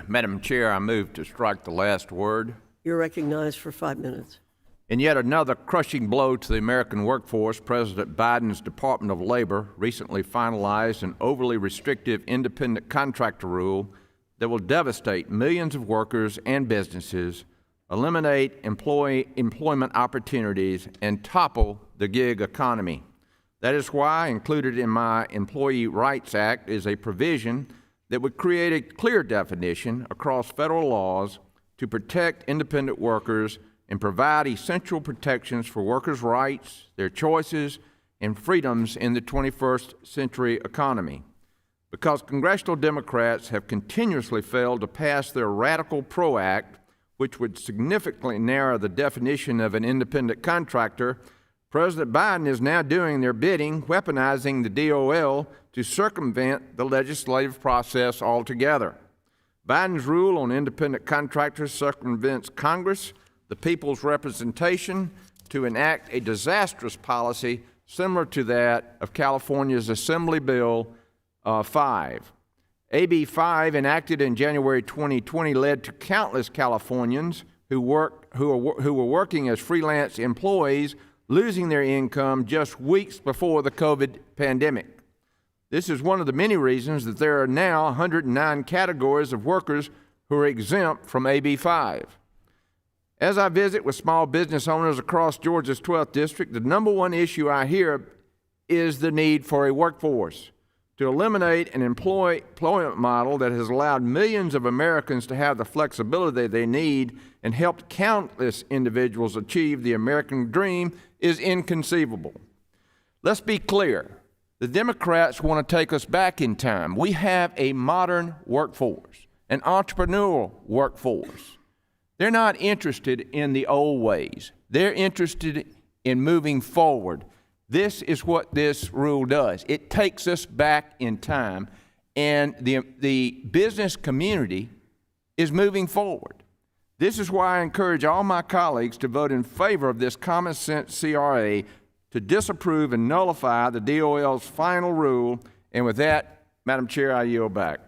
Madam Chair, I move to strike the last word. You're recognized for 5 minutes. In yet another crushing blow to the American workforce, President Biden's Department of Labor recently finalized an overly restrictive independent contractor rule that will devastate millions of workers and businesses, eliminate employment opportunities, and topple the gig economy. That is why included in my Employee Rights Act is a provision that would create a clear definition across federal laws to protect independent workers and provide essential protections for workers' rights, their choices, and freedoms in the 21st century economy. Because congressional Democrats have continuously failed to pass their Radical PRO Act, which would significantly narrow the definition of an independent contractor, President Biden is now doing their bidding, weaponizing the DOL to circumvent the legislative process altogether. Biden's rule on independent contractors circumvents Congress, the people's representation, to enact a disastrous policy similar to that of California's Assembly Bill 5. AB 5, enacted in January 2020, led to countless Californians who were working as freelance employees losing their income just weeks before the COVID pandemic. This is one of the many reasons that there are now 109 categories of workers who are exempt from AB 5. As I visit with small business owners across Georgia's 12th district, the number one issue I hear is the need for a workforce. To eliminate an employment model that has allowed millions of Americans to have the flexibility they need and helped countless individuals achieve the American dream is inconceivable. Let's be clear. The Democrats want to take us back in time. We have a modern workforce, an entrepreneurial workforce. They're not interested in the old ways. They're interested in moving forward. This is what this rule does. It takes us back in time, and the business community is moving forward. This is why I encourage all my colleagues to vote in favor of this common sense CRA to disapprove and nullify the DOL's final rule. And with that, Madam Chair, I yield back.